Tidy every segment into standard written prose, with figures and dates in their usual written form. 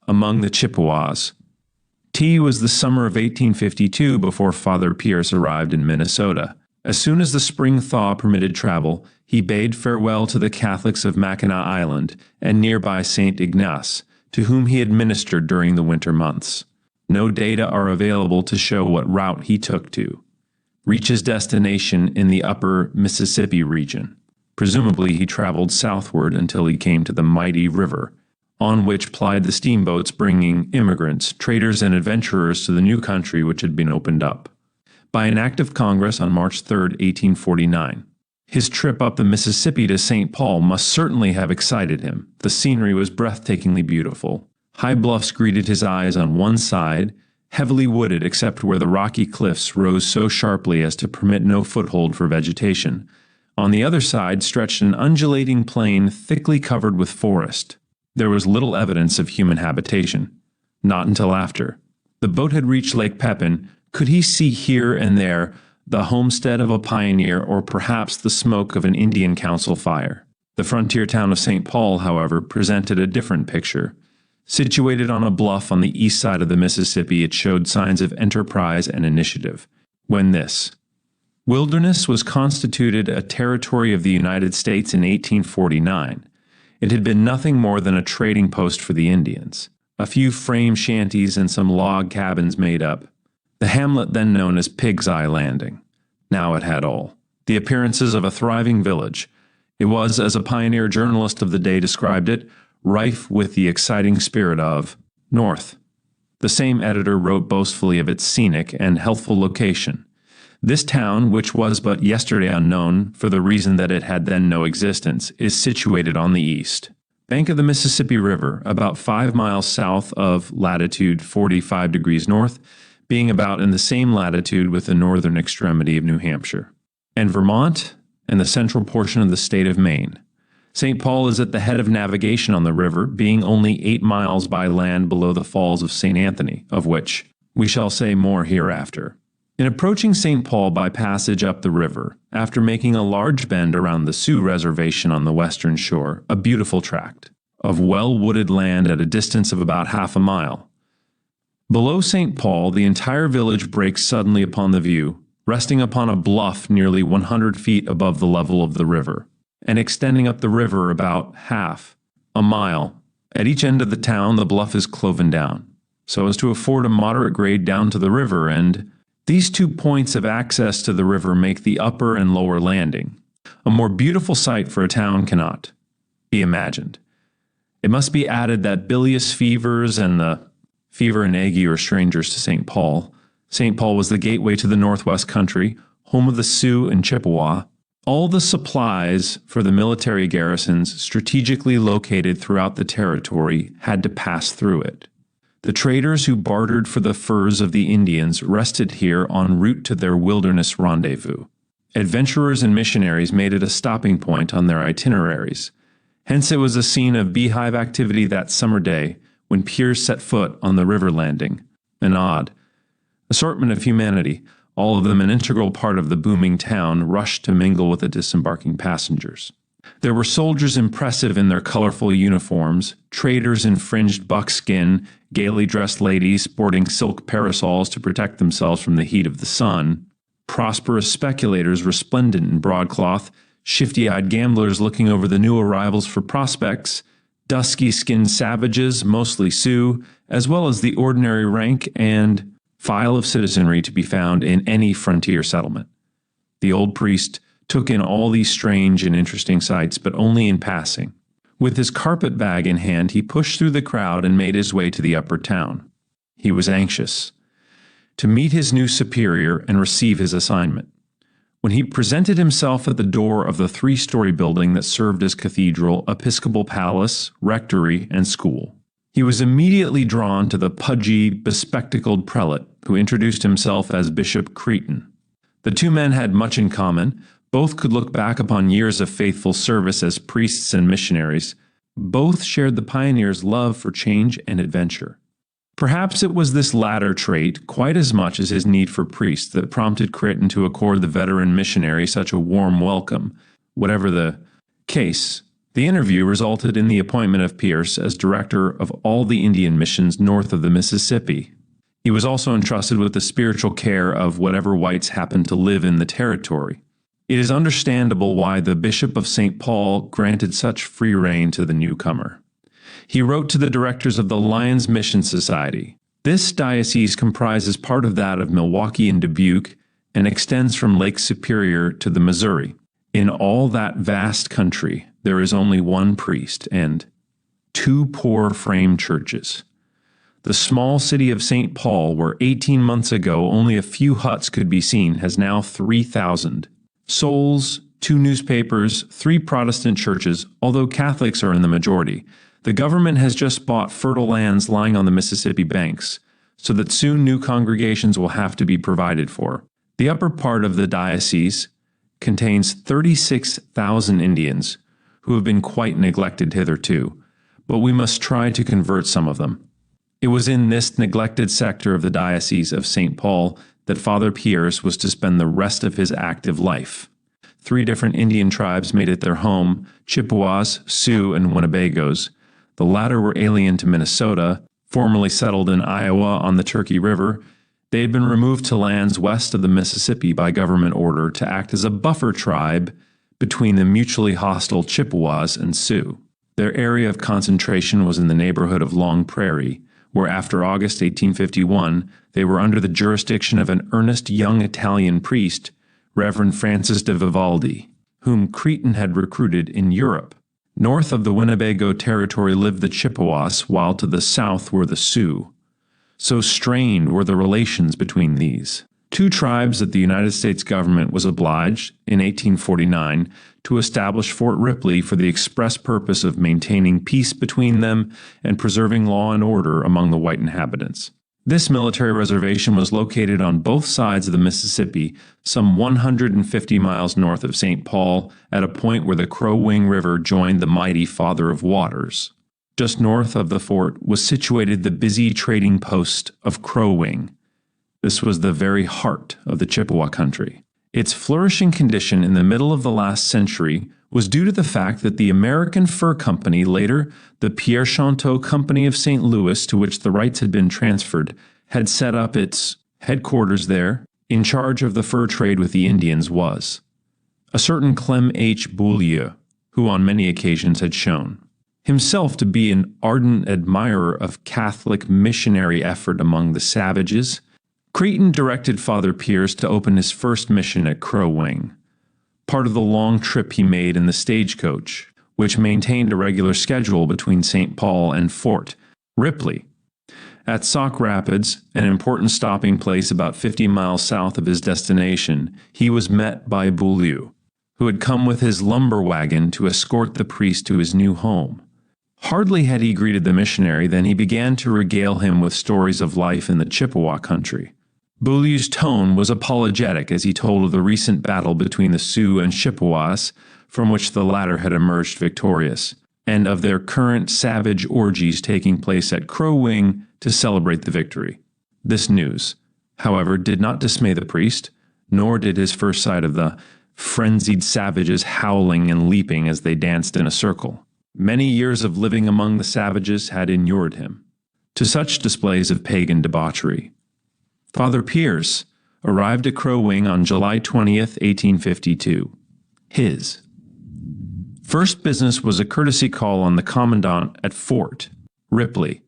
among the Chippewas. Was the summer of 1852 before Father Pierce arrived in Minnesota. As soon as the spring thaw permitted travel, he bade farewell to the Catholics of Mackinac Island and nearby St. Ignace, to whom he had ministered during the winter months. No data are available to show what route he took to reach his destination in the upper Mississippi region. Presumably he traveled southward until he came to the mighty river, on which plied the steamboats bringing immigrants, traders, and adventurers to the new country which had been opened up by an act of Congress on March 3, 1849. His trip up the Mississippi to St. Paul must certainly have excited him. The scenery was breathtakingly beautiful. High bluffs greeted his eyes on one side, heavily wooded except where the rocky cliffs rose so sharply as to permit no foothold for vegetation. On the other side stretched an undulating plain thickly covered with forest. There was little evidence of human habitation. Not until after the boat had reached Lake Pepin could he see here and there the homestead of a pioneer or perhaps the smoke of an Indian council fire. The frontier town of St. Paul, however, presented a different picture. Situated on a bluff on the east side of the Mississippi, it showed signs of enterprise and initiative. When this wilderness was constituted a territory of the United States in 1849, it had been nothing more than a trading post for the Indians. A few frame shanties and some log cabins made up the hamlet then known as Pig's Eye Landing. Now it had all the appearances of a thriving village. It was, as a pioneer journalist of the day described it, rife with the exciting spirit of North. The same editor wrote boastfully of its scenic and healthful location. This town, which was but yesterday unknown for the reason that it had then no existence, is situated on the east bank of the Mississippi River, about 5 miles south of latitude 45 degrees north, being about in the same latitude with the northern extremity of New Hampshire, and Vermont, and the central portion of the state of Maine. St. Paul is at the head of navigation on the river, being only 8 miles by land below the Falls of St. Anthony, of which we shall say more hereafter. In approaching St. Paul by passage up the river, after making a large bend around the Sioux Reservation on the western shore, a beautiful tract of well-wooded land at a distance of about half a mile. Below St. Paul, the entire village breaks suddenly upon the view, resting upon a bluff nearly 100 feet above the level of the river, and extending up the river about half a mile. At each end of the town, the bluff is cloven down, so as to afford a moderate grade down to the river, and these 2 points of access to the river make the upper and lower landing. A more beautiful sight for a town cannot be imagined. It must be added that bilious fevers and the fever and ague are strangers to St. Paul. St. Paul was the gateway to the Northwest country, home of the Sioux and Chippewa. All the supplies for the military garrisons strategically located throughout the territory had to pass through it. The traders who bartered for the furs of the Indians rested here en route to their wilderness rendezvous. Adventurers and missionaries made it a stopping point on their itineraries. Hence it was a scene of beehive activity that summer day when Pierce set foot on the river landing. An odd assortment of humanity, all of them an integral part of the booming town, rushed to mingle with the disembarking passengers. There were soldiers impressive in their colorful uniforms, traders in fringed buckskin, gaily dressed ladies sporting silk parasols to protect themselves from the heat of the sun, prosperous speculators resplendent in broadcloth, shifty-eyed gamblers looking over the new arrivals for prospects, dusky-skinned savages, mostly Sioux, as well as the ordinary rank and file of citizenry to be found in any frontier settlement. The old priest took in all these strange and interesting sights, but only in passing. With his carpet bag in hand, he pushed through the crowd and made his way to the upper town. He was anxious to meet his new superior and receive his assignment. When he presented himself at the door of the 3-story building that served as cathedral, episcopal palace, rectory, and school, he was immediately drawn to the pudgy, bespectacled prelate who introduced himself as Bishop Cretin. The two men had much in common. Both could look back upon years of faithful service as priests and missionaries. Both shared the pioneer's love for change and adventure. Perhaps it was this latter trait, quite as much as his need for priests, that prompted Cretin to accord the veteran missionary such a warm welcome. Whatever the case, The interview resulted in the appointment of Pierce as director of all the Indian missions north of the Mississippi. He was also entrusted with the spiritual care of whatever whites happened to live in the territory. It is understandable why the Bishop of St. Paul granted such free rein to the newcomer. He wrote to the directors of the Lions Mission Society. This diocese comprises part of that of Milwaukee and Dubuque and extends from Lake Superior to the Missouri. In all that vast country, there is only one priest and 2 poor frame churches. The small city of St. Paul, where 18 months ago only a few huts could be seen, has now 3,000. Souls, 2 newspapers, 3 Protestant churches, although Catholics are in the majority. The government has just bought fertile lands lying on the Mississippi banks, so that soon new congregations will have to be provided for. The upper part of the diocese contains 36,000 Indians who have been quite neglected hitherto, but we must try to convert some of them. It was in this neglected sector of the Diocese of St. Paul that Father Pierce was to spend the rest of his active life. 3 different Indian tribes made it their home: Chippewas, Sioux, and Winnebagos. The latter were alien to Minnesota, formerly settled in Iowa on the Turkey River. They had been removed to lands west of the Mississippi by government order to act as a buffer tribe between the mutually hostile Chippewas and Sioux. Their area of concentration was in the neighborhood of Long Prairie, where after August 1851 they were under the jurisdiction of an earnest young Italian priest, Reverend Francis de Vivaldi, whom Cretin had recruited in Europe. North of the Winnebago territory lived the Chippewas, while to the south were the Sioux. So strained were the relations between these 2 tribes that the United States government was obliged, in 1849, to establish Fort Ripley for the express purpose of maintaining peace between them and preserving law and order among the white inhabitants. This military reservation was located on both sides of the Mississippi, some 150 miles north of St. Paul, at a point where the Crow Wing River joined the mighty Father of Waters. Just north of the fort was situated the busy trading post of Crow Wing. This was the very heart of the Chippewa country. Its flourishing condition in the middle of the last century was due to the fact that the American Fur Company, later the Pierre Chanteau Company of St. Louis, to which the rights had been transferred, had set up its headquarters there. In charge of the fur trade with the Indians was a certain Clem H. Beaulieu, who on many occasions had shown himself to be an ardent admirer of Catholic missionary effort among the savages. Cretin directed Father Pierce to open his first mission at Crow Wing, part of the long trip he made in the stagecoach, which maintained a regular schedule between St. Paul and Fort Ripley. At Sauk Rapids, an important stopping place about 50 miles south of his destination, he was met by Beaulieu, who had come with his lumber wagon to escort the priest to his new home. Hardly had he greeted the missionary than he began to regale him with stories of life in the Chippewa country. Beaulieu's tone was apologetic as he told of the recent battle between the Sioux and Chippewas, from which the latter had emerged victorious, and of their current savage orgies taking place at Crow Wing to celebrate the victory. This news, however, did not dismay the priest, nor did his first sight of the frenzied savages howling and leaping as they danced in a circle. Many years of living among the savages had inured him to such displays of pagan debauchery. Father Pierce arrived at Crow Wing on July 20th, 1852. His first business was a courtesy call on the commandant at Fort Ripley.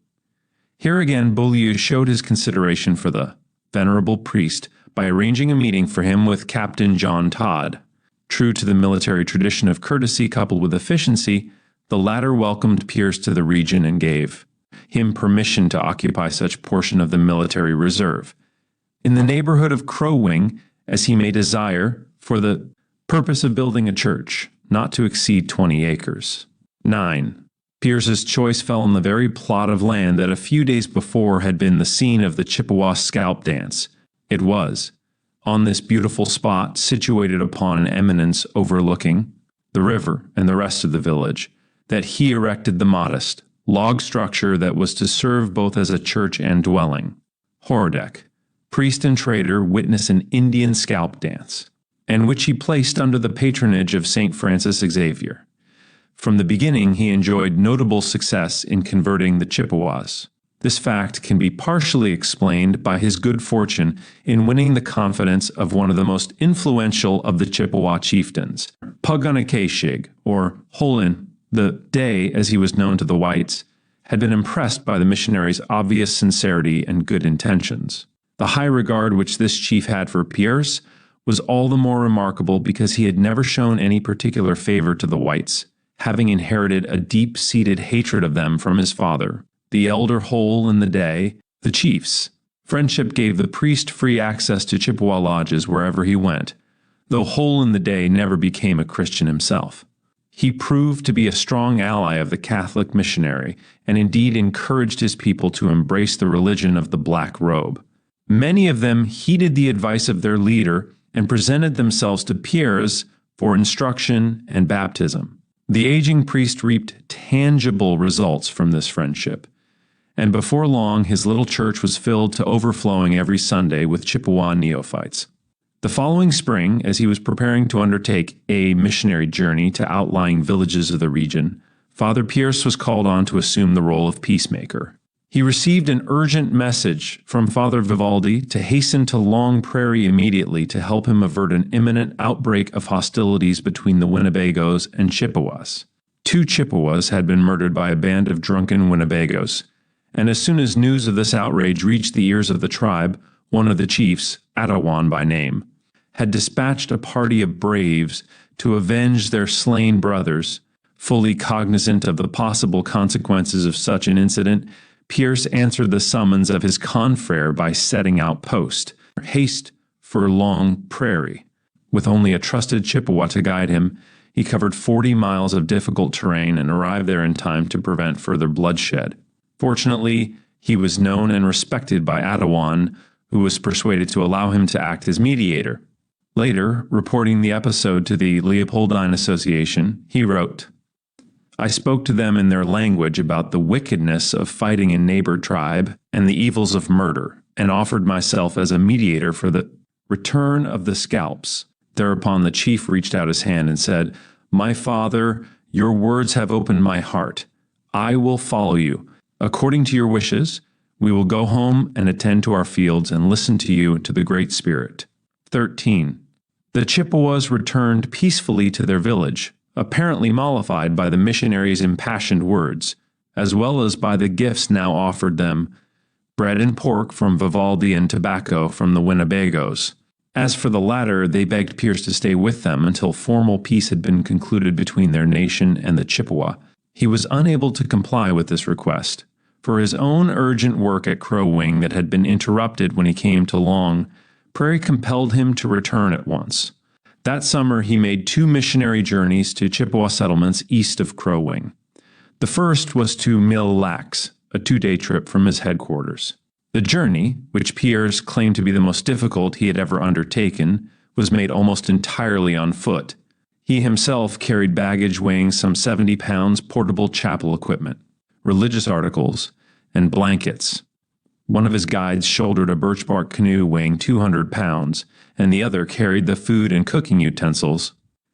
Here again Beaulieu showed his consideration for the venerable priest by arranging a meeting for him with Captain John Todd. True to the military tradition of courtesy coupled with efficiency, the latter welcomed Pierce to the region and gave him permission to occupy such portion of the military reserve in the neighborhood of Crow Wing as he may desire, for the purpose of building a church, not to exceed 20 acres. 9. Pierce's choice fell on the very plot of land that a few days before had been the scene of the Chippewa scalp dance. It was, on this beautiful spot, situated upon an eminence overlooking the river and the rest of the village, that he erected the modest log structure that was to serve both as a church and dwelling. Horodek, priest and trader, witness an Indian scalp dance, and which he placed under the patronage of St. Francis Xavier. From the beginning, he enjoyed notable success in converting the Chippewas. This fact can be partially explained by his good fortune in winning the confidence of one of the most influential of the Chippewa chieftains, Pugunakashig, or Holin, the Day, as he was known to the whites, had been impressed by the missionary's obvious sincerity and good intentions. The high regard which this chief had for Pierce was all the more remarkable because he had never shown any particular favor to the whites, having inherited a deep-seated hatred of them from his father, the elder Hole in the Day, the chiefs. Friendship gave the priest free access to Chippewa lodges wherever he went, though Hole in the Day never became a Christian himself. He proved to be a strong ally of the Catholic missionary, and indeed encouraged his people to embrace the religion of the black robe. Many of them heeded the advice of their leader and presented themselves to Pierce for instruction and baptism. The aging priest reaped tangible results from this friendship, and before long his little church was filled to overflowing every Sunday with Chippewa neophytes. The following spring, as he was preparing to undertake a missionary journey to outlying villages of the region, Father Pierce was called on to assume the role of peacemaker. He received an urgent message from Father Vivaldi to hasten to Long Prairie immediately to help him avert an imminent outbreak of hostilities between the Winnebagos and Chippewas. 2 Chippewas had been murdered by a band of drunken Winnebagos, and as soon as news of this outrage reached the ears of the tribe, one of the chiefs, Attawan by name, had dispatched a party of braves to avenge their slain brothers. Fully cognizant of the possible consequences of such an incident, Pierce answered the summons of his confrere by setting out post, haste for Long Prairie. With only a trusted Chippewa to guide him, he covered 40 miles of difficult terrain and arrived there in time to prevent further bloodshed. Fortunately, he was known and respected by Attawan, who was persuaded to allow him to act as mediator. Later, reporting the episode to the Leopoldine Association, he wrote, "I spoke to them in their language about the wickedness of fighting a neighbor tribe and the evils of murder, and offered myself as a mediator for the return of the scalps. Thereupon the chief reached out his hand and said, 'My father, your words have opened my heart. I will follow you. According to your wishes, we will go home and attend to our fields and listen to you and to the Great Spirit.' 13. The Chippewas returned peacefully to their village, apparently mollified by the missionaries' impassioned words, as well as by the gifts now offered them, bread and pork from Vivaldi and tobacco from the Winnebagos. As for the latter, they begged Pierce to stay with them until formal peace had been concluded between their nation and the Chippewa. He was unable to comply with this request, for his own urgent work at Crow Wing that had been interrupted when he came to Long Prairie compelled him to return at once. That summer, he made 2 missionary journeys to Chippewa settlements east of Crow Wing. The first was to Mille Lacs, a 2-day trip from his headquarters. The journey, which Pierce claimed to be the most difficult he had ever undertaken, was made almost entirely on foot. He himself carried baggage weighing some 70 pounds portable chapel equipment, religious articles, and blankets. One of his guides shouldered a birch bark canoe weighing 200 pounds, and the other carried the food and cooking utensils.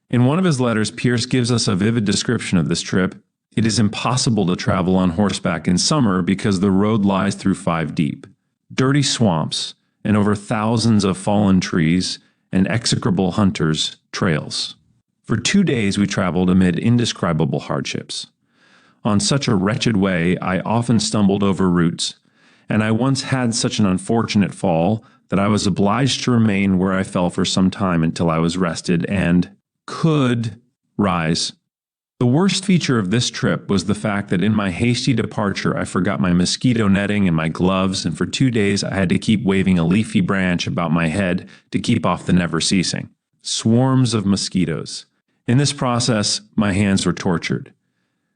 In one of his letters, Pierce gives us a vivid description of this trip. It is impossible to travel on horseback in summer because the road lies through 5 deep, dirty swamps, and over thousands of fallen trees and execrable hunters' trails. For 2 days we traveled amid indescribable hardships. On such a wretched way, I often stumbled over roots, and I once had such an unfortunate fall that I was obliged to remain where I fell for some time until I was rested and could rise. The worst feature of this trip was the fact that in my hasty departure I forgot my mosquito netting and my gloves, and for 2 days I had to keep waving a leafy branch about my head to keep off the never-ceasing swarms of mosquitoes. In this process, my hands were tortured.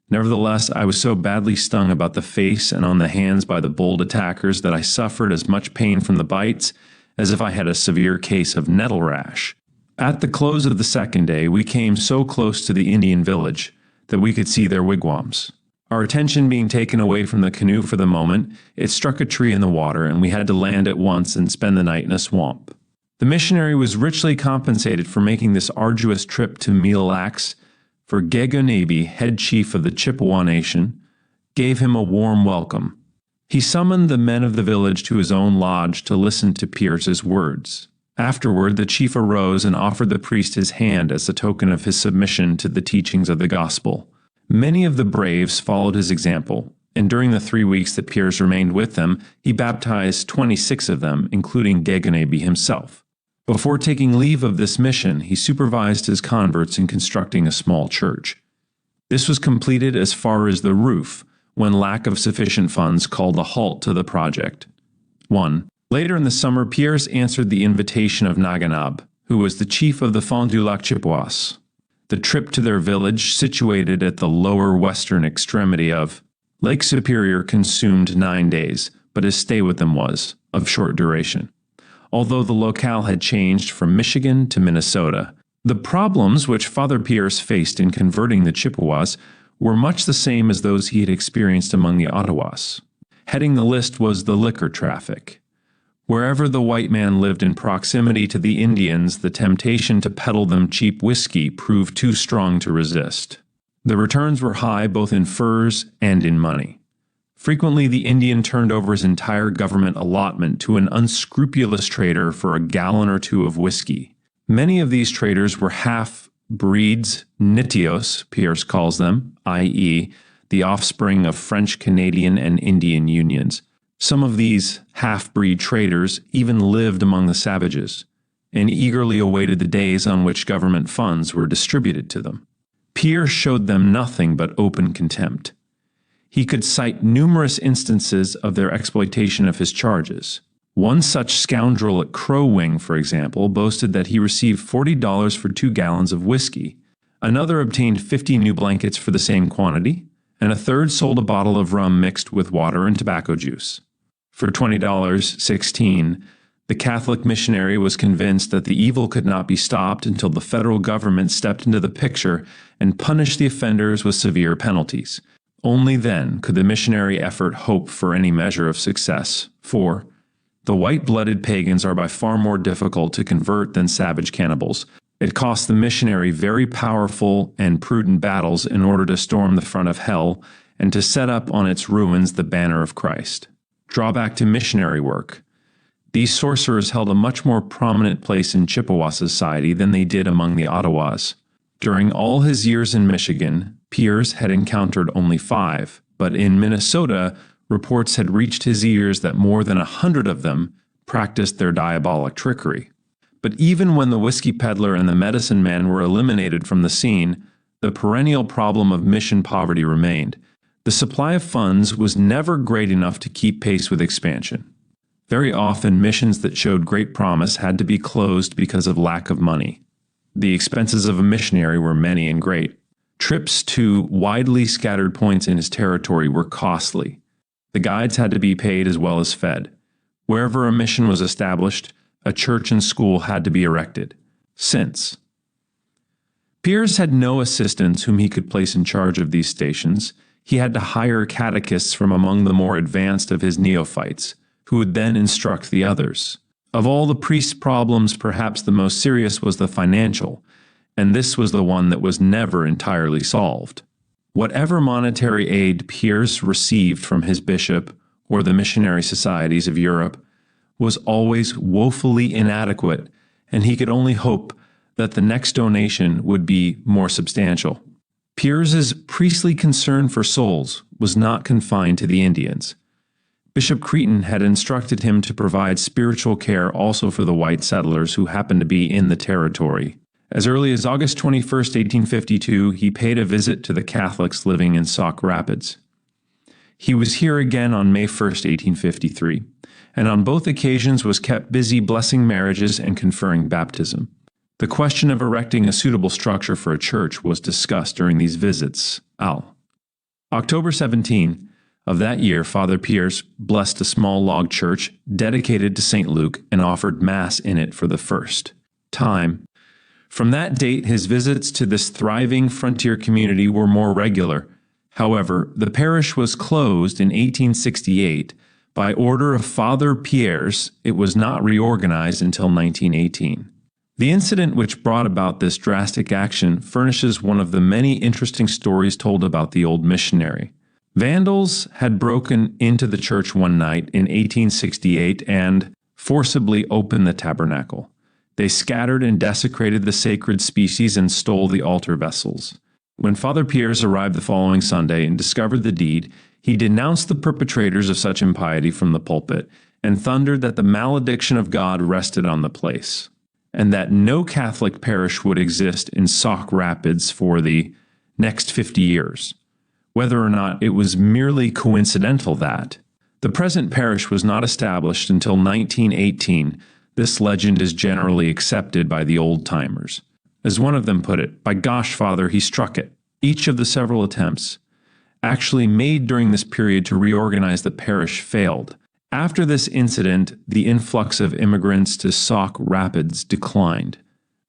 Nevertheless, I was so badly stung about the face and on the hands by the bold attackers that I suffered as much pain from the bites as if I had a severe case of nettle rash. At the close of the 2nd day, we came so close to the Indian village that we could see their wigwams. Our attention being taken away from the canoe for the moment, it struck a tree in the water, and we had to land at once and spend the night in a swamp. The missionary was richly compensated for making this arduous trip to Mille Lacs, for Gegonabi, head chief of the Chippewa Nation, gave him a warm welcome. He summoned the men of the village to his own lodge to listen to Pierce's words. Afterward, the chief arose and offered the priest his hand as a token of his submission to the teachings of the gospel. Many of the braves followed his example, and during the 3 weeks that Pierce remained with them, he baptized 26 of them, including Gegonabi himself. Before taking leave of this mission, he supervised his converts in constructing a small church. This was completed as far as the roof, when lack of sufficient funds called a halt to the project. 1. Later in the summer, Pierce answered the invitation of Naganab, who was the chief of the Fond du Lac Chippewas. The trip to their village, situated at the lower western extremity of Lake Superior, consumed 9 days, but his stay with them was of short duration. Although the locale had changed from Michigan to Minnesota, the problems which Father Pierce faced in converting the Chippewas were much the same as those he had experienced among the Ottawas. Heading the list was the liquor traffic. Wherever the white man lived in proximity to the Indians, the temptation to peddle them cheap whiskey proved too strong to resist. The returns were high both in furs and in money. Frequently, the Indian turned over his entire government allotment to an unscrupulous trader for a gallon or two of whiskey. Many of these traders were half-breeds, nitios, Pierce calls them, i.e., the offspring of French, Canadian, and Indian unions. Some of these half-breed traders even lived among the savages and eagerly awaited the days on which government funds were distributed to them. Pierce showed them nothing but open contempt. He could cite numerous instances of their exploitation of his charges. One such scoundrel at Crow Wing, for example, boasted that he received $40 for 2 gallons of whiskey. Another obtained 50 new blankets for the same quantity, and a third sold a bottle of rum mixed with water and tobacco juice. For $20.16, the Catholic missionary was convinced that the evil could not be stopped until the federal government stepped into the picture and punished the offenders with severe penalties. Only then could the missionary effort hope for any measure of success, for the white-blooded pagans are by far more difficult to convert than savage cannibals. It cost the missionary very powerful and prudent battles in order to storm the front of hell and to set up on its ruins the banner of Christ. Drawback to missionary work. These sorcerers held a much more prominent place in Chippewa society than they did among the Ottawas. During all his years in Michigan, Pierce had encountered only 5, but in Minnesota, reports had reached his ears that more than 100 of them practiced their diabolic trickery. But even when the whiskey peddler and the medicine man were eliminated from the scene, the perennial problem of mission poverty remained. The supply of funds was never great enough to keep pace with expansion. Very often, missions that showed great promise had to be closed because of lack of money. The expenses of a missionary were many and great. Trips to widely scattered points in his territory were costly. The guides had to be paid as well as fed. Wherever a mission was established, a church and school had to be erected. Since Pierce had no assistants whom he could place in charge of these stations, he had to hire catechists from among the more advanced of his neophytes, who would then instruct the others. Of all the priest's problems, perhaps the most serious was the financial, and this was the one that was never entirely solved. Whatever monetary aid Pierce received from his bishop or the missionary societies of Europe was always woefully inadequate, and he could only hope that the next donation would be more substantial. Pierce's priestly concern for souls was not confined to the Indians. Bishop Cretin had instructed him to provide spiritual care also for the white settlers who happened to be in the territory. As early as August 21, 1852, he paid a visit to the Catholics living in Sauk Rapids. He was here again on May 1, 1853, and on both occasions was kept busy blessing marriages and conferring baptism. The question of erecting a suitable structure for a church was discussed during these visits. October 17 of that year, Father Pierce blessed a small log church dedicated to St. Luke and offered Mass in it for the first time. From that date, his visits to this thriving frontier community were more regular. However, the parish was closed in 1868. By order of Father Pierce, it was not reorganized until 1918. The incident which brought about this drastic action furnishes one of the many interesting stories told about the old missionary. Vandals had broken into the church one night in 1868 and forcibly opened the tabernacle. They scattered and desecrated the sacred species and stole the altar vessels. When Father Piers arrived the following Sunday and discovered the deed, he denounced the perpetrators of such impiety from the pulpit and thundered that the malediction of God rested on the place, and that no Catholic parish would exist in Sauk Rapids for the next 50 years, whether or not it was merely coincidental that the present parish was not established until 1918. This legend is generally accepted by the old-timers. As one of them put it, "By gosh, Father, he struck it." Each of the several attempts actually made during this period to reorganize the parish failed. After this incident, the influx of immigrants to Sauk Rapids declined,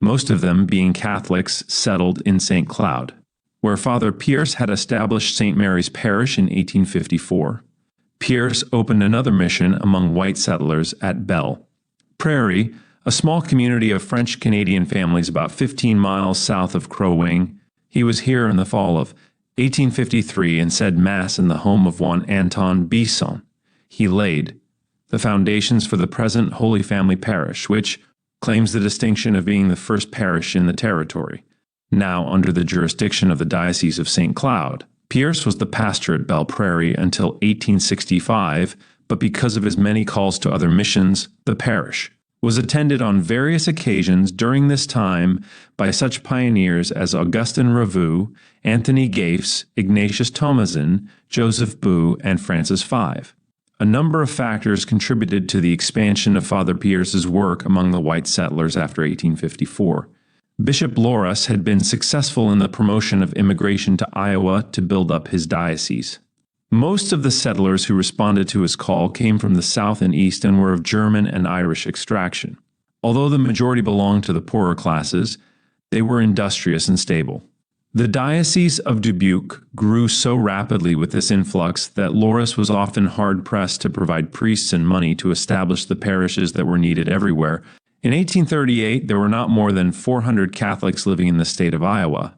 most of them being Catholics settled in St. Cloud, where Father Piers had established St. Mary's Parish in 1854. Piers opened another mission among white settlers at Belle Prairie, a small community of French-Canadian families about 15 miles south of Crow Wing. He was here in the fall of 1853 and said Mass in the home of one Anton Bisson. He laid the foundations for the present Holy Family Parish, which claims the distinction of being the first parish in the territory, now under the jurisdiction of the Diocese of St. Cloud. Piers was the pastor at Belle Prairie until 1865, but because of his many calls to other missions, the parish was attended on various occasions during this time by such pioneers as Augustin Ravoux, Anthony Gaifes, Ignatius Thomasin, Joseph Bou, and Francis Five. A number of factors contributed to the expansion of Father Piers's work among the white settlers after 1854. Bishop Loras had been successful in the promotion of immigration to Iowa to build up his diocese. Most of the settlers who responded to his call came from the south and east and were of German and Irish extraction. Although the majority belonged to the poorer classes, they were industrious and stable. The Diocese of Dubuque grew so rapidly with this influx that Loras was often hard-pressed to provide priests and money to establish the parishes that were needed everywhere. In 1838, there were not more than 400 Catholics living in the state of Iowa,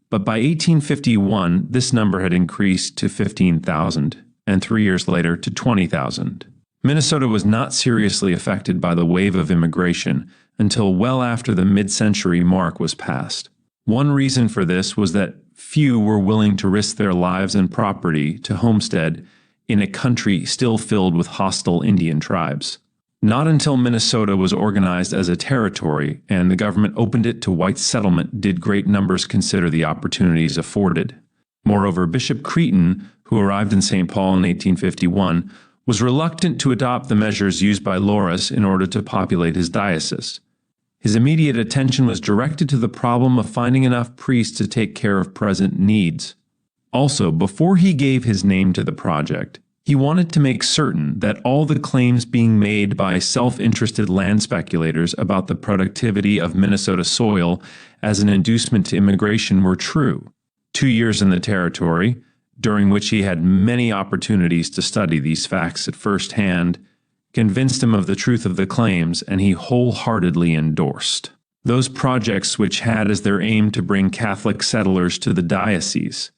but by 1851, this number had increased to 15,000, and 3 years later to 20,000. Minnesota was not seriously affected by the wave of immigration until well after the mid-century mark was passed. One reason for this was that few were willing to risk their lives and property to homestead in a country still filled with hostile Indian tribes. Not until Minnesota was organized as a territory and the government opened it to white settlement did great numbers consider the opportunities afforded. Moreover, Bishop Cretin, who arrived in St. Paul in 1851, was reluctant to adopt the measures used by Loras in order to populate his diocese. His immediate attention was directed to the problem of finding enough priests to take care of present needs. Also, before he gave his name to the project, he wanted to make certain that all the claims being made by self-interested land speculators about the productivity of Minnesota soil as an inducement to immigration were true. 2 years in the territory, during which he had many opportunities to study these facts at first hand, convinced him of the truth of the claims, and he wholeheartedly endorsed those projects which had as their aim to bring Catholic settlers to the diocese.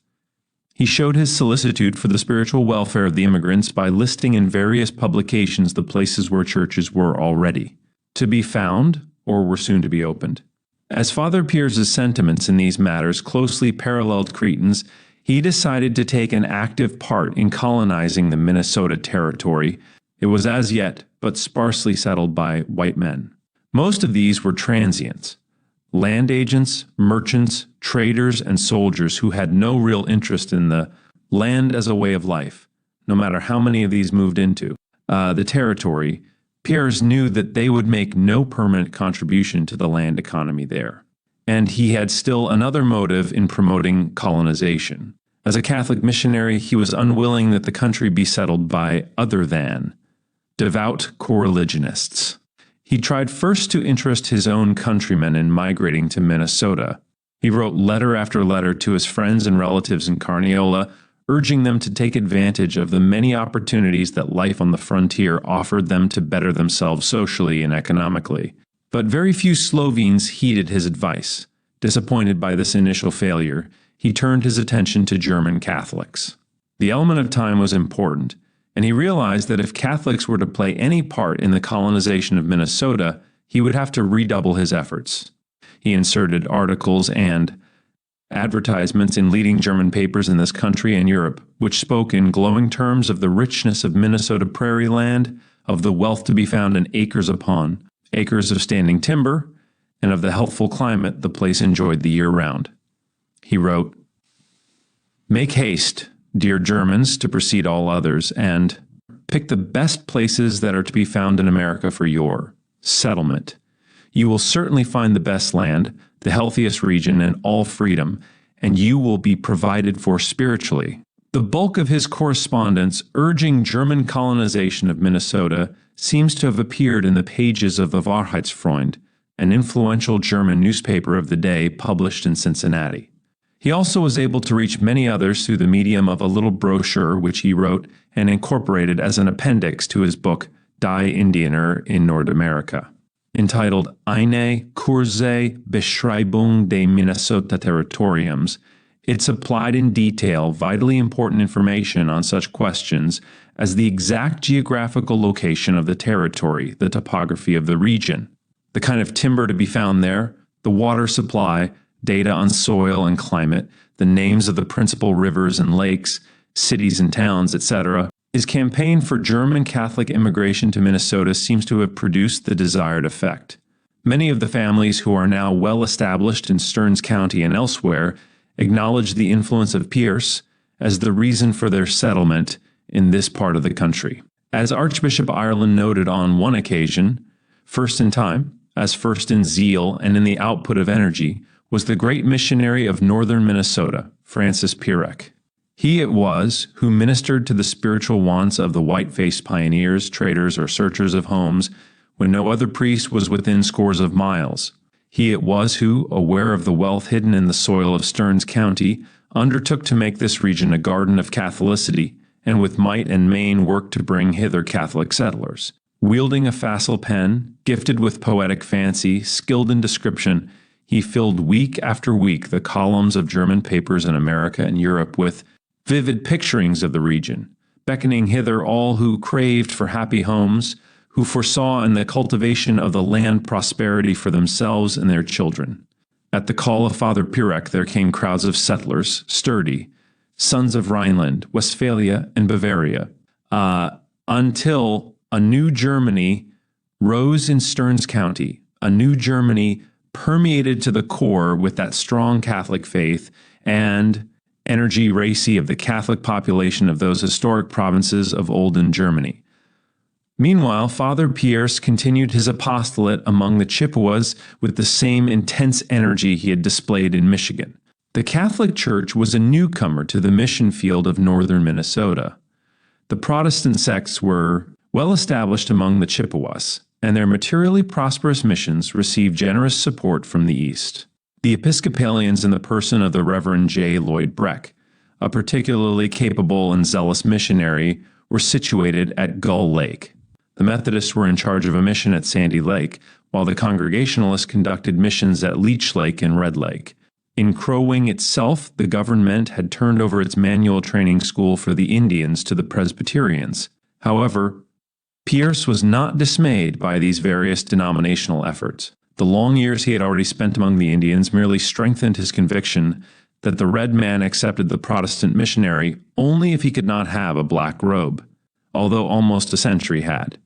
He showed his solicitude for the spiritual welfare of the immigrants by listing in various publications the places where churches were already to be found or were soon to be opened. As Father Piers's sentiments in these matters closely paralleled Cretin's, he decided to take an active part in colonizing the Minnesota territory. It was as yet but sparsely settled by white men. Most of these were transients, land agents, merchants, traders, and soldiers who had no real interest in the land as a way of life, no matter how many of these moved into the territory. Piers knew that they would make no permanent contribution to the land economy there, and he had still another motive in promoting colonization. As a Catholic missionary, he was unwilling that the country be settled by other than devout coreligionists. He tried first to interest his own countrymen in migrating to Minnesota. He wrote letter after letter to his friends and relatives in Carniola, urging them to take advantage of the many opportunities that life on the frontier offered them to better themselves socially and economically. But very few Slovenes heeded his advice. Disappointed by this initial failure, he turned his attention to German Catholics. The element of time was important, and he realized that if Catholics were to play any part in the colonization of Minnesota, he would have to redouble his efforts. He inserted articles and advertisements in leading German papers in this country and Europe, which spoke in glowing terms of the richness of Minnesota prairie land, of the wealth to be found in acres upon acres of standing timber, and of the healthful climate the place enjoyed the year round. He wrote, "Make haste, dear Germans, to precede all others, and pick the best places that are to be found in America for your settlement. You will certainly find the best land, the healthiest region, and all freedom, and you will be provided for spiritually." The bulk of his correspondence urging German colonization of Minnesota seems to have appeared in the pages of the Wahrheitsfreund, an influential German newspaper of the day published in Cincinnati. He also was able to reach many others through the medium of a little brochure which he wrote and incorporated as an appendix to his book Die Indianer in Nordamerika, entitled Eine kurze Beschreibung des Minnesota Territoriums. It supplied in detail vitally important information on such questions as the exact geographical location of the territory, the topography of the region, the kind of timber to be found there, the water supply, data on soil and climate, the names of the principal rivers and lakes, cities and towns, etc. His campaign for German Catholic immigration to Minnesota seems to have produced the desired effect. Many of the families who are now well established in Stearns County and elsewhere acknowledge the influence of Pierce as the reason for their settlement in this part of the country. As Archbishop Ireland noted on one occasion, first in time, as first in zeal and in the output of energy, was the great missionary of northern Minnesota, Francis Pierce. He it was who ministered to the spiritual wants of the white-faced pioneers, traders, or searchers of homes when no other priest was within scores of miles. He it was who, aware of the wealth hidden in the soil of Stearns County, undertook to make this region a garden of Catholicity, and with might and main worked to bring hither Catholic settlers. Wielding a facile pen, gifted with poetic fancy, skilled in description, he filled week after week the columns of German papers in America and Europe with vivid picturings of the region, beckoning hither all who craved for happy homes, who foresaw in the cultivation of the land prosperity for themselves and their children. At the call of Father Pierce there came crowds of settlers, sturdy, sons of Rhineland, Westphalia, and Bavaria, until a new Germany rose in Stearns County, a new Germany permeated to the core with that strong Catholic faith and energy racy of the Catholic population of those historic provinces of olden Germany. Meanwhile, Father Pierce continued his apostolate among the Chippewas with the same intense energy he had displayed in Michigan. The Catholic Church was a newcomer to the mission field of northern Minnesota. The Protestant sects were well established among the Chippewas, and their materially prosperous missions received generous support from the East. The Episcopalians in the person of the Reverend J. Lloyd Breck, a particularly capable and zealous missionary, were situated at Gull Lake. The Methodists were in charge of a mission at Sandy Lake, while the Congregationalists conducted missions at Leech Lake and Red Lake. In Crow Wing itself, the government had turned over its manual training school for the Indians to the Presbyterians. However, Pierce was not dismayed by these various denominational efforts. The long years he had already spent among the Indians merely strengthened his conviction that the red man accepted the Protestant missionary only if he could not have a black robe, although almost a century had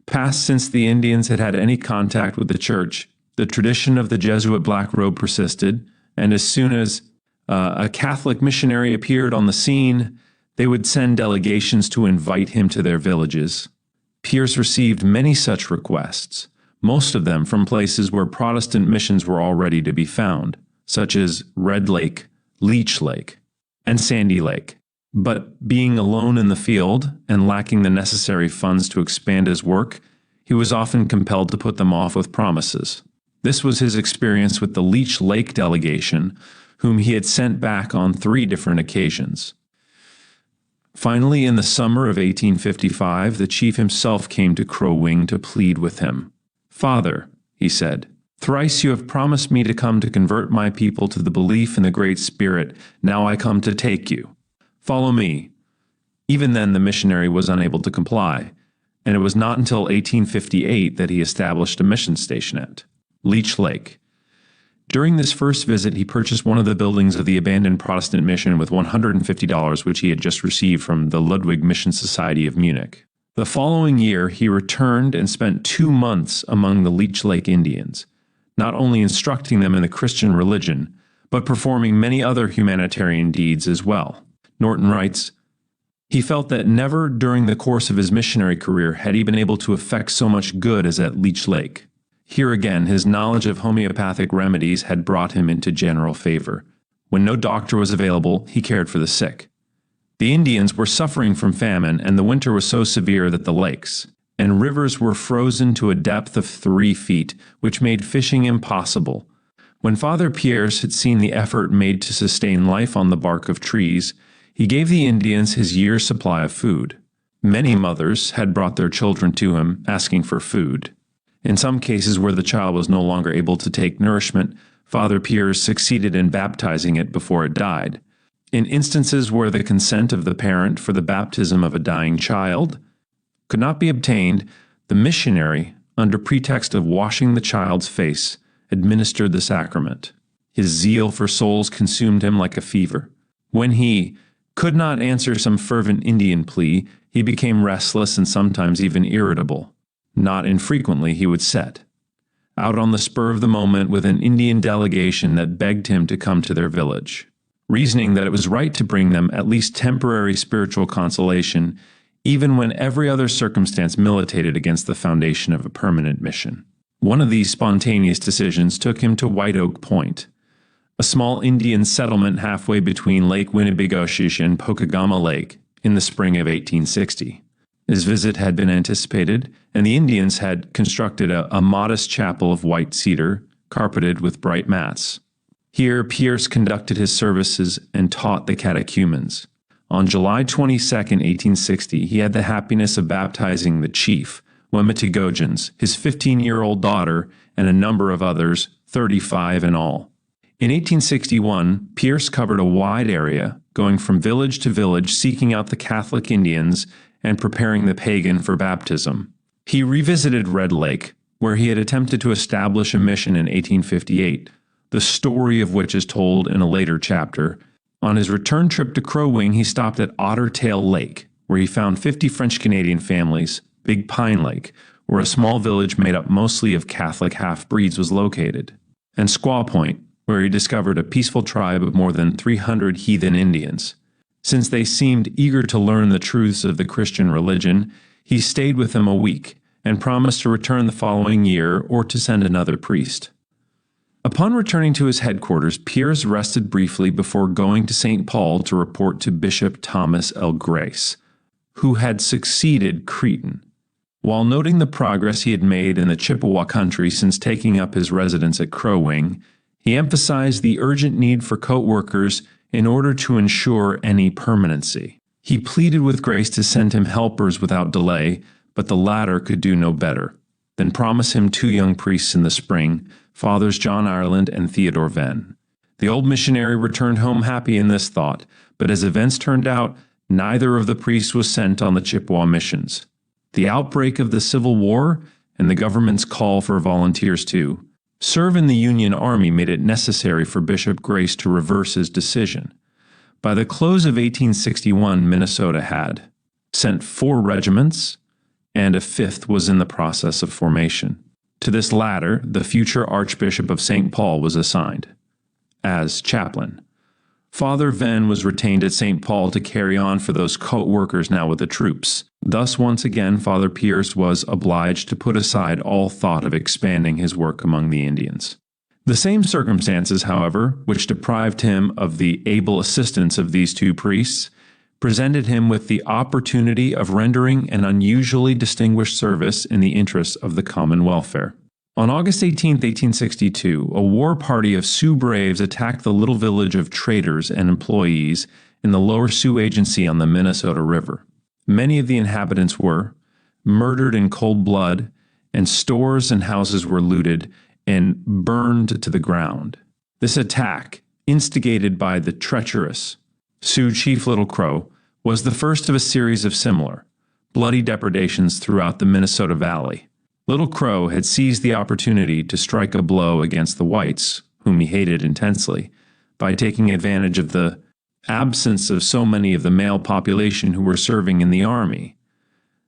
passed since the Indians had had any contact with the church. The tradition of the Jesuit black robe persisted, and as soon as a Catholic missionary appeared on the scene, they would send delegations to invite him to their villages. Pierce received many such requests, most of them from places where Protestant missions were already to be found, such as Red Lake, Leech Lake, and Sandy Lake. But being alone in the field and lacking the necessary funds to expand his work, he was often compelled to put them off with promises. This was his experience with the Leech Lake delegation, whom he had sent back on 3 different occasions. Finally, in the summer of 1855, the chief himself came to Crow Wing to plead with him. "Father," he said, "thrice you have promised me to come to convert my people to the belief in the Great Spirit. Now I come to take you. Follow me." Even then, the missionary was unable to comply, and it was not until 1858 that he established a mission station at Leech Lake. During this first visit, he purchased one of the buildings of the abandoned Protestant mission with $150, which he had just received from the Ludwig Mission Society of Munich. The following year, he returned and spent 2 months among the Leech Lake Indians, not only instructing them in the Christian religion, but performing many other humanitarian deeds as well. Norton writes, "He felt that never during the course of his missionary career had he been able to effect so much good as at Leech Lake. Here again, his knowledge of homeopathic remedies had brought him into general favor. When no doctor was available, he cared for the sick. The Indians were suffering from famine, and the winter was so severe that the lakes and rivers were frozen to a depth of 3 feet, which made fishing impossible. When Father Pierce had seen the effort made to sustain life on the bark of trees, he gave the Indians his year's supply of food. Many mothers had brought their children to him, asking for food. In some cases where the child was no longer able to take nourishment, Father Pierce succeeded in baptizing it before it died. In instances where the consent of the parent for the baptism of a dying child could not be obtained, the missionary, under pretext of washing the child's face, administered the sacrament. His zeal for souls consumed him like a fever. When he could not answer some fervent Indian plea, he became restless and sometimes even irritable. Not infrequently he would set out on the spur of the moment with an Indian delegation that begged him to come to their village, reasoning that it was right to bring them at least temporary spiritual consolation, even when every other circumstance militated against the foundation of a permanent mission. One of these spontaneous decisions took him to White Oak Point, a small Indian settlement halfway between Lake Winnibigoshish and Pokegama Lake, in the spring of 1860. His visit had been anticipated, and the Indians had constructed a modest chapel of white cedar, carpeted with bright mats. Here, Pierce conducted his services and taught the catechumens. On July 22, 1860, he had the happiness of baptizing the chief, Wemitigojans, his 15-year-old daughter, and a number of others, 35 in all. In 1861, Pierce covered a wide area, going from village to village seeking out the Catholic Indians and preparing the pagan for baptism. He revisited Red Lake, where he had attempted to establish a mission in 1858, the story of which is told in a later chapter. On his return trip to Crow Wing, he stopped at Otter Tail Lake, where he found 50 French-Canadian families, Big Pine Lake, where a small village made up mostly of Catholic half-breeds was located, and Squaw Point, where he discovered a peaceful tribe of more than 300 heathen Indians. Since they seemed eager to learn the truths of the Christian religion, he stayed with them a week and promised to return the following year or to send another priest. Upon returning to his headquarters, Pierce rested briefly before going to St. Paul to report to Bishop Thomas L. Grace, who had succeeded Cretin. While noting the progress he had made in the Chippewa country since taking up his residence at Crow Wing, he emphasized the urgent need for coat workers in order to ensure any permanency. He pleaded with Grace to send him helpers without delay, but the latter could do no better than promise him 2 young priests in the spring, Fathers John Ireland and Theodore Venn. The old missionary returned home happy in this thought, but as events turned out, neither of the priests was sent on the Chippewa missions. The outbreak of the Civil War and the government's call for volunteers to serve in the Union Army made it necessary for Bishop Grace to reverse his decision. By the close of 1861, Minnesota had sent 4 regiments, and a 5th was in the process of formation. To this latter, the future Archbishop of St. Paul was assigned as chaplain. Father Venn was retained at St. Paul to carry on for those coat workers now with the troops. Thus, once again, Father Pierce was obliged to put aside all thought of expanding his work among the Indians. The same circumstances, however, which deprived him of the able assistance of these 2 priests, presented him with the opportunity of rendering an unusually distinguished service in the interests of the common welfare. On August 18, 1862, a war party of Sioux braves attacked the little village of traders and employees in the Lower Sioux Agency on the Minnesota River. Many of the inhabitants were murdered in cold blood, and stores and houses were looted and burned to the ground. This attack, instigated by the treacherous Sioux chief Little Crow, was the first of a series of similar, bloody depredations throughout the Minnesota Valley. Little Crow had seized the opportunity to strike a blow against the whites, whom he hated intensely, by taking advantage of the absence of so many of the male population who were serving in the army.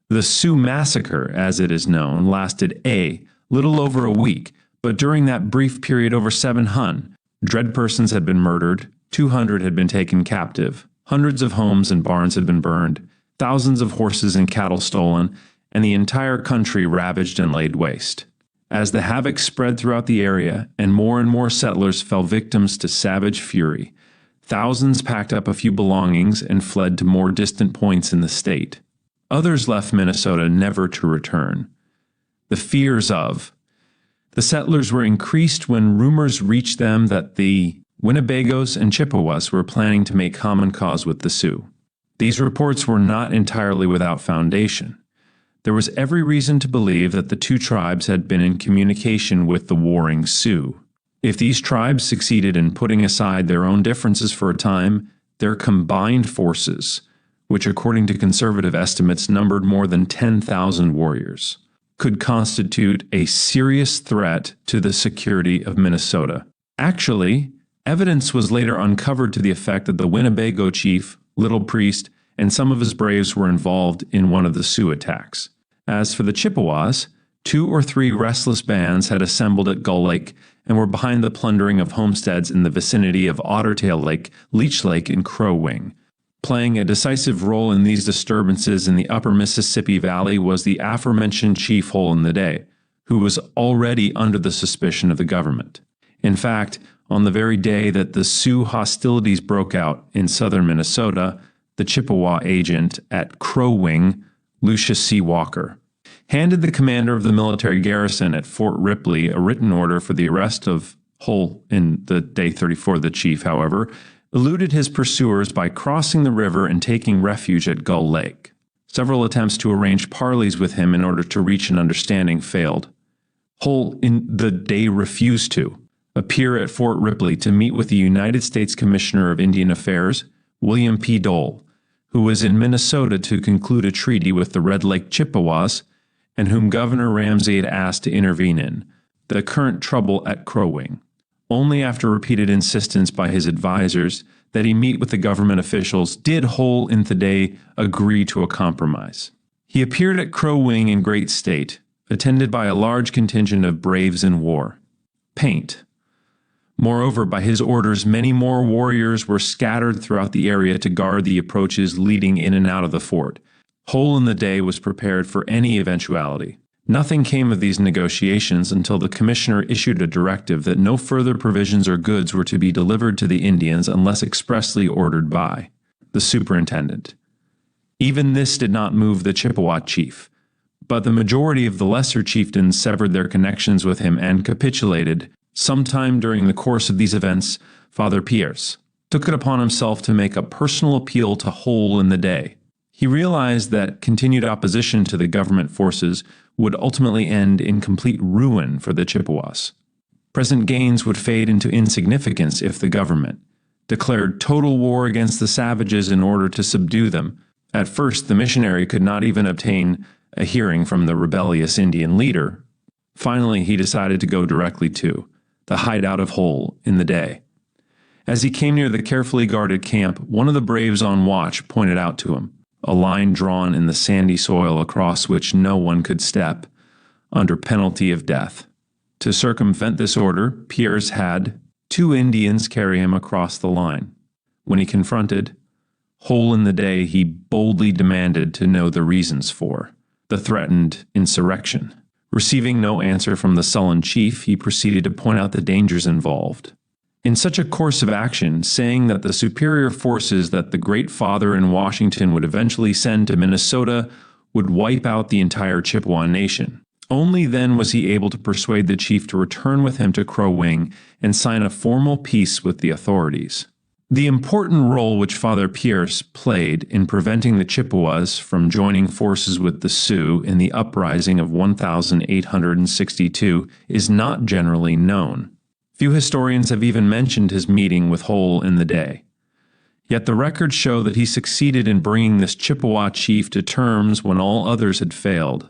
The Sioux Massacre, as it is known, lasted a little over a week, but during that brief period over 700 dread persons had been murdered, 200 had been taken captive, hundreds of homes and barns had been burned, thousands of horses and cattle stolen, and the entire country ravaged and laid waste. As the havoc spread throughout the area and more settlers fell victims to savage fury, thousands packed up a few belongings and fled to more distant points in the state. Others left Minnesota never to return. The fears of the settlers were increased when rumors reached them that the Winnebagos and Chippewas were planning to make common cause with the Sioux. These reports were not entirely without foundation. There was every reason to believe that the two tribes had been in communication with the warring Sioux. If these tribes succeeded in putting aside their own differences for a time, their combined forces, which according to conservative estimates numbered more than 10,000 warriors, could constitute a serious threat to the security of Minnesota. Actually, evidence was later uncovered to the effect that the Winnebago chief, Little Priest, and some of his braves were involved in one of the Sioux attacks. As for the Chippewas, 2 or 3 restless bands had assembled at Gull Lake and were behind the plundering of homesteads in the vicinity of Ottertail Lake, Leech Lake, and Crow Wing. Playing a decisive role in these disturbances in the upper Mississippi Valley was the aforementioned Chief Hole in the Day, who was already under the suspicion of the government. In fact, on the very day that the Sioux hostilities broke out in southern Minnesota, the Chippewa agent at Crow Wing, Lucius C. Walker, handed the commander of the military garrison at Fort Ripley a written order for the arrest of Hull in the day 34. The chief, however, eluded his pursuers by crossing the river and taking refuge at Gull Lake. Several attempts to arrange parleys with him in order to reach an understanding failed. Hull in the day refused to appear at Fort Ripley to meet with the United States Commissioner of Indian Affairs, William P. Dole, who was in Minnesota to conclude a treaty with the Red Lake Chippewas, and whom Governor Ramsey had asked to intervene in the current trouble at Crow Wing. Only after repeated insistence by his advisers that he meet with the government officials did Hull in the day agree to a compromise. He appeared at Crow Wing in great state, attended by a large contingent of braves in war. Paint. Moreover, by his orders, many more warriors were scattered throughout the area to guard the approaches leading in and out of the fort. Hole in the Day was prepared for any eventuality. Nothing came of these negotiations until the commissioner issued a directive that no further provisions or goods were to be delivered to the Indians unless expressly ordered by the superintendent. Even this did not move the Chippewa chief, but the majority of the lesser chieftains severed their connections with him and capitulated. Sometime during the course of these events, Father Pierce took it upon himself to make a personal appeal to Hole in the Day. He realized that continued opposition to the government forces would ultimately end in complete ruin for the Chippewas. Present gains would fade into insignificance if the government declared total war against the savages in order to subdue them. At first, the missionary could not even obtain a hearing from the rebellious Indian leader. Finally, he decided to go directly to the hideout of Hole in the Day. As he came near the carefully guarded camp, one of the braves on watch pointed out to him a line drawn in the sandy soil across which no one could step, under penalty of death. To circumvent this order, Pierce had 2 Indians carry him across the line. When he confronted Hole in the Day, he boldly demanded to know the reasons for the threatened insurrection. Receiving no answer from the sullen chief, he proceeded to point out the dangers involved in such a course of action, saying that the superior forces that the Great Father in Washington would eventually send to Minnesota would wipe out the entire Chippewa nation. Only then was he able to persuade the chief to return with him to Crow Wing and sign a formal peace with the authorities. The important role which Father Pierce played in preventing the Chippewas from joining forces with the Sioux in the uprising of 1862 is not generally known. Few historians have even mentioned his meeting with Hole in the Day. Yet the records show that he succeeded in bringing this Chippewa chief to terms when all others had failed.